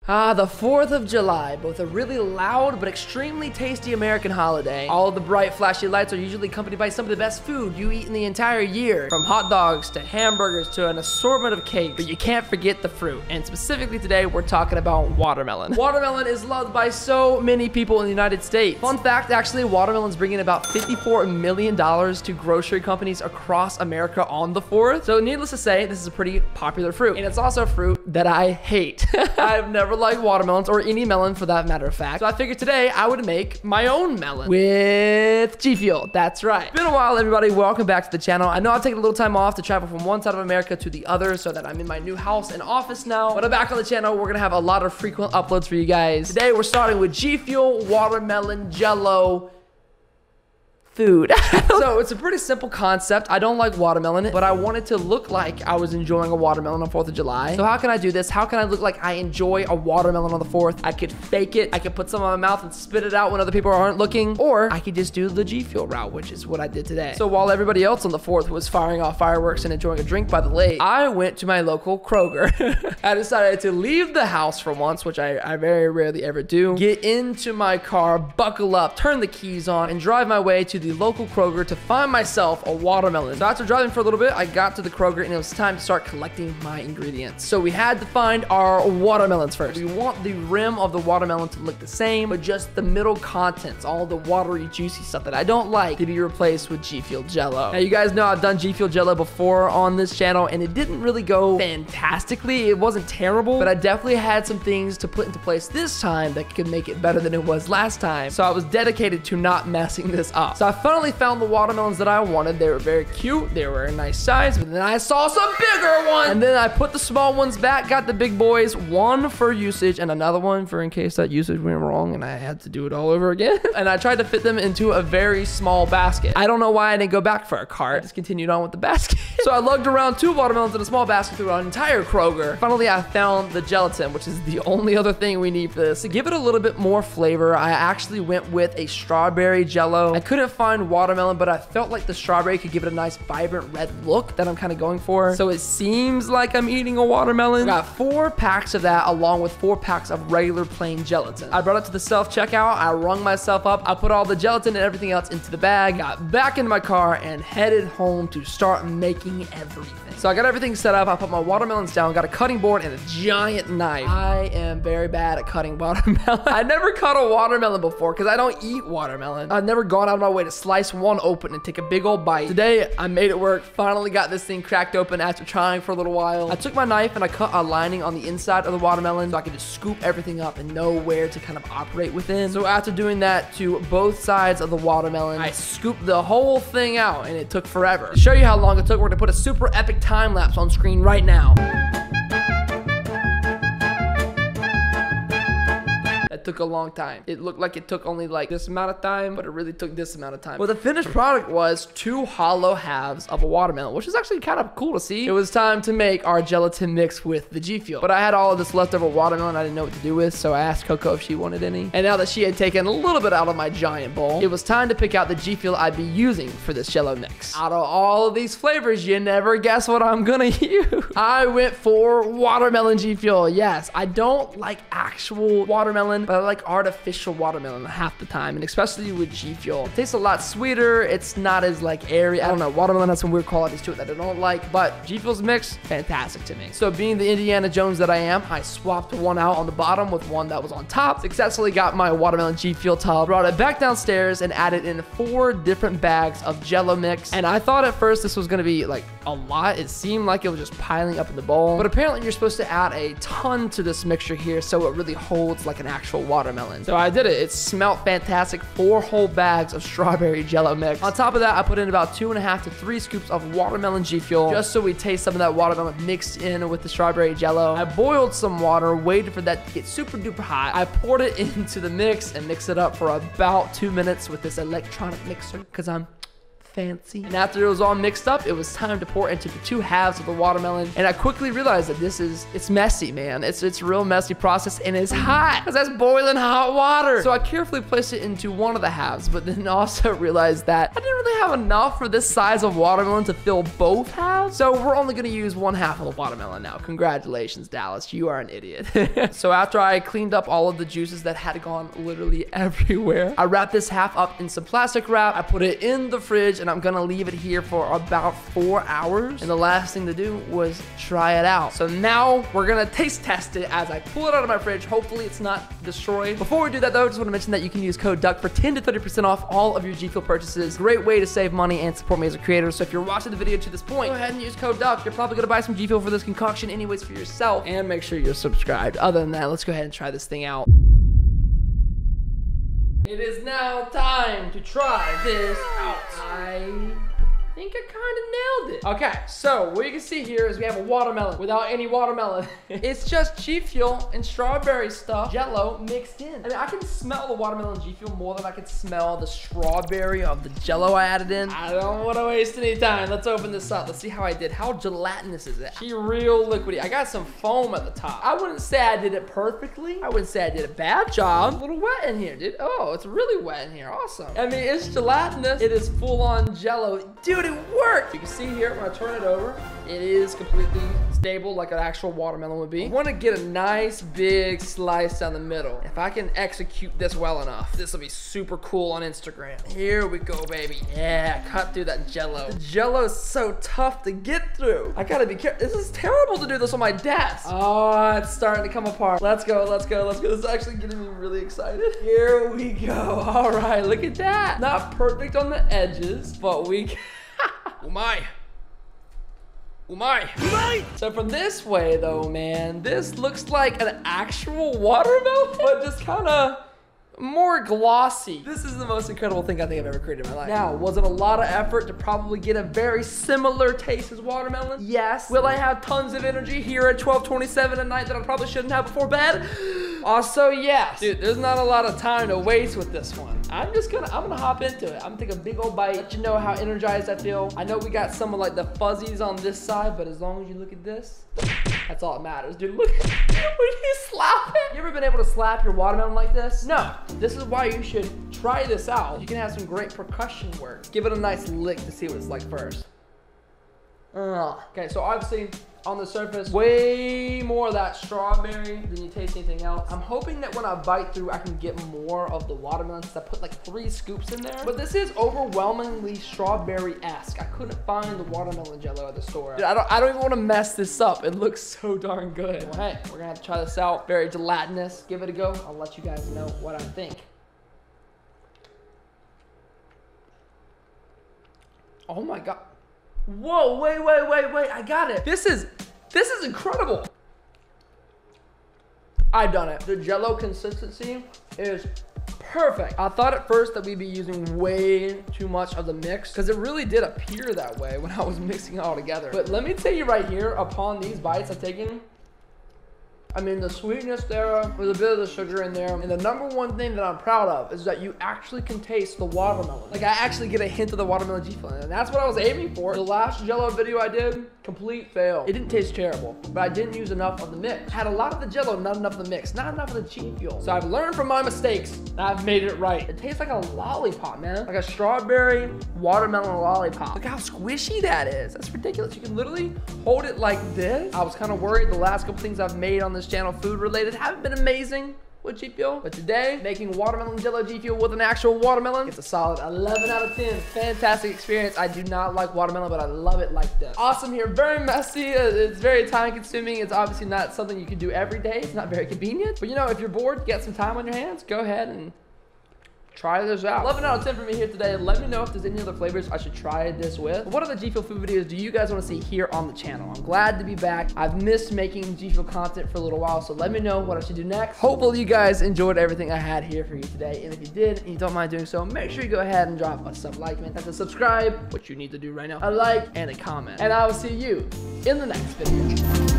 Ah, the 4th of July, both a really loud but extremely tasty American holiday. All of the bright, flashy lights are usually accompanied by some of the best food you eat in the entire year. From hot dogs to hamburgers to an assortment of cakes, but you can't forget the fruit. And specifically today, we're talking about watermelon. Watermelon is loved by so many people in the United States. Fun fact, actually, watermelon's bringing about $54 million to grocery companies across America on the 4th. So needless to say, this is a pretty popular fruit. And it's also a fruit that I hate. I've never like watermelons or any melon for that matter of fact. So I figured today I would make my own melon with GFUEL. That's right. It's been a while, everybody. Welcome back to the channel. I know I've taken a little time off to travel from one side of America to the other so that I'm in my new house and office now. But I'm back on the channel. We're gonna have a lot of frequent uploads for you guys. Today we're starting with GFUEL watermelon jello food. So it's a pretty simple concept. I don't like watermelon, but I want it to look like I was enjoying a watermelon on 4th of July. So how can I do this? How can I look like I enjoy a watermelon on the 4th? I could fake it. I could put some in my mouth and spit it out when other people aren't looking, or I could just do the GFUEL route, which is what I did today. So while everybody else on the 4th was firing off fireworks and enjoying a drink by the lake, I went to my local Kroger. I decided to leave the house for once, which I very rarely ever do, get into my car, buckle up, turn the keys on, and drive my way to the local Kroger to find myself a watermelon. So after driving for a little bit, I got to the Kroger and it was time to start collecting my ingredients. So we had to find our watermelons first. We want the rim of the watermelon to look the same, but just the middle contents, all the watery, juicy stuff that I don't like, to be replaced with GFUEL Jello. Now you guys know I've done GFUEL Jello before on this channel and it didn't really go fantastically. It wasn't terrible, but I definitely had some things to put into place this time that could make it better than it was last time. So I was dedicated to not messing this up. So I finally found the watermelons that I wanted. They were very cute. They were a nice size, but then I saw some bigger ones. And then I put the small ones back, got the big boys, one for usage and another one for in case that usage went wrong and I had to do it all over again. And I tried to fit them into a very small basket. I don't know why I didn't go back for a cart. I just continued on with the basket. So I lugged around 2 watermelons in a small basket through an entire Kroger. Finally, I found the gelatin, which is the only other thing we need for this. To give it a little bit more flavor, I actually went with a strawberry jello. I couldn't find watermelon, but I felt like the strawberry could give it a nice vibrant red look that I'm kind of going for. So it seems like I'm eating a watermelon. I got 4 packs of that along with 4 packs of regular plain gelatin. I brought it to the self-checkout. I rung myself up. I put all the gelatin and everything else into the bag, got back into my car and headed home to start making everything. So I got everything set up. I put my watermelons down, got a cutting board and a giant knife. I am very bad at cutting watermelon. I never cut a watermelon before because I don't eat watermelon. I've never gone out of my way to slice one open and take a big old bite. Today, I made it work. Finally got this thing cracked open after trying for a little while. I took my knife and I cut a lining on the inside of the watermelon so I could just scoop everything up and know where to kind of operate within. So after doing that to both sides of the watermelon, I scooped the whole thing out and it took forever. To show you how long it took, we're gonna put a super epic time lapse on screen right now. It took a long time. It looked like it took only like this amount of time, but it really took this amount of time. Well, the finished product was 2 hollow halves of a watermelon, which is actually kind of cool to see. It was time to make our gelatin mix with the GFUEL. But I had all of this leftover watermelon I didn't know what to do with, so I asked Coco if she wanted any. And now that she had taken a little bit out of my giant bowl, it was time to pick out the GFUEL I'd be using for this jello mix. Out of all of these flavors, you never guess what I'm gonna use. I went for watermelon GFUEL. Yes, I don't like actual watermelon, but I like artificial watermelon half the time, and especially with GFUEL. It tastes a lot sweeter. It's not as like airy. I don't know. Watermelon has some weird qualities to it that I don't like, but GFUEL's mix, fantastic to me. So being the Indiana Jones that I am, I swapped one out on the bottom with one that was on top. Successfully got my watermelon GFUEL tub, brought it back downstairs, and added in 4 different bags of jello mix. And I thought at first this was gonna be like a lot. It seemed like it was just piling up in the bowl, but apparently you're supposed to add a ton to this mixture here so it really holds like an actual watermelon. So I did it. It smelled fantastic. 4 whole bags of strawberry jello mix. On top of that, I put in about 2.5 to 3 scoops of watermelon GFUEL just so we taste some of that watermelon mixed in with the strawberry jello. I boiled some water, waited for that to get super duper hot. I poured it into the mix and mixed it up for about 2 minutes with this electronic mixer because I'm fancy. And after it was all mixed up, it was time to pour into the 2 halves of the watermelon. And I quickly realized that it's messy, man. It's a real messy process, and it's hot, because that's boiling hot water. So I carefully placed it into one of the halves, but then also realized that I didn't really have enough for this size of watermelon to fill both halves. So we're only gonna use 1 half of the watermelon now. Congratulations, Dallas. You are an idiot. So after I cleaned up all of the juices that had gone literally everywhere, I wrapped this half up in some plastic wrap. I put it in the fridge, and I'm gonna leave it here for about 4 hours. And the last thing to do was try it out. So now we're gonna taste test it as I pull it out of my fridge. Hopefully it's not destroyed. Before we do that though, I just want to mention that you can use code DUCK for 10 to 30% off all of your G Fuel purchases. Great way to save money and support me as a creator. So if you're watching the video to this point, go ahead and use code DUCK. You're probably gonna buy some G Fuel for this concoction anyways for yourself, and make sure you're subscribed. Other than that, let's go ahead and try this thing out. It is now time to try this out. I think I kind of nailed it. Okay, so what you can see here is we have a watermelon without any watermelon. It's just G Fuel and strawberry stuff, Jello mixed in. I mean, I can smell the watermelon G Fuel more than I can smell the strawberry of the Jello I added in. I don't want to waste any time. Let's open this up. Let's see how I did. How gelatinous is it? She real liquidy. I got some foam at the top. I wouldn't say I did it perfectly. I wouldn't say I did a bad job. A little wet in here, dude. Oh, it's really wet in here. Awesome. I mean, it's gelatinous. It is full on Jello. Dude, it worked. You can see here when I turn it over, it is completely stable like an actual watermelon would be. I want to get a nice big slice down the middle. If I can execute this well enough, this will be super cool on Instagram. Here we go, baby. Yeah, cut through that Jello. The Jello is so tough to get through. I gotta be careful. This is terrible to do this on my desk. Oh, it's starting to come apart. Let's go, let's go, let's go. This is actually getting me really excited. Here we go. All right, look at that. Not perfect on the edges, but we can. Oh my. Oh my. So from this way though, man, this looks like an actual watermelon, but just kind of more glossy. This is the most incredible thing I think I've ever created in my life. Now, was it a lot of effort to probably get a very similar taste as watermelon? Yes. Will I have tons of energy here at 12:27 at night that I probably shouldn't have before bed? Also, yes. Dude, there's not a lot of time to waste with this one. I'm gonna hop into it. I'm gonna take a big old bite, let you know how energized I feel. I know we got some of like the fuzzies on this side, but as long as you look at this, that's all that matters, dude. Look, when you slap it. You ever been able to slap your watermelon like this? No. This is why you should try this out. You can have some great percussion work. Give it a nice lick to see what it's like first. Okay, so obviously on the surface, way more of that strawberry than you taste anything else. I'm hoping that when I bite through, I can get more of the watermelon since I put like 3 scoops in there. But this is overwhelmingly strawberry-esque. I couldn't find the watermelon Jello at the store. Dude, I don't even want to mess this up. It looks so darn good. Well, hey, we're gonna have to try this out. Very gelatinous. Give it a go. I'll let you guys know what I think. Oh my God. Whoa, wait, I got it. This is incredible. I've done it. The Jello consistency is perfect. I thought at first that we'd be using way too much of the mix because it really did appear that way when I was mixing it all together. But let me tell you right here, upon these bites I've taken, I mean, the sweetness there with a bit of the sugar in there. And the #1 thing that I'm proud of is that you actually can taste the watermelon. Like I actually get a hint of the watermelon G Fuel. And that's what I was aiming for. The last Jello video I did, complete fail. It didn't taste terrible, but I didn't use enough of the mix. Had a lot of the Jello, not enough of the mix, not enough of the G Fuel. So I've learned from my mistakes and I've made it right. It tastes like a lollipop, man. Like a strawberry watermelon lollipop. Look how squishy that is. That's ridiculous. You can literally hold it like this. I was kind of worried the last couple things I've made on this channel, food related, haven't been amazing with G Fuel. But today, making watermelon Jello G Fuel with an actual watermelon, it's a solid 11 out of 10. Fantastic experience. I do not like watermelon, but I love it like this. Awesome here. Very messy. It's very time consuming. It's obviously not something you can do every day. It's not very convenient. But you know, if you're bored, get some time on your hands, go ahead and try this out. 11 out of 10 for me here today. Let me know if there's any other flavors I should try this with. What other G Fuel food videos do you guys want to see here on the channel? I'm glad to be back. I've missed making G Fuel content for a little while, so let me know what I should do next. Hopefully you guys enjoyed everything I had here for you today. And if you did and you don't mind doing so, make sure you go ahead and drop a sub-like, man. That's a subscribe, which you need to do right now, a like, and a comment. And I will see you in the next video.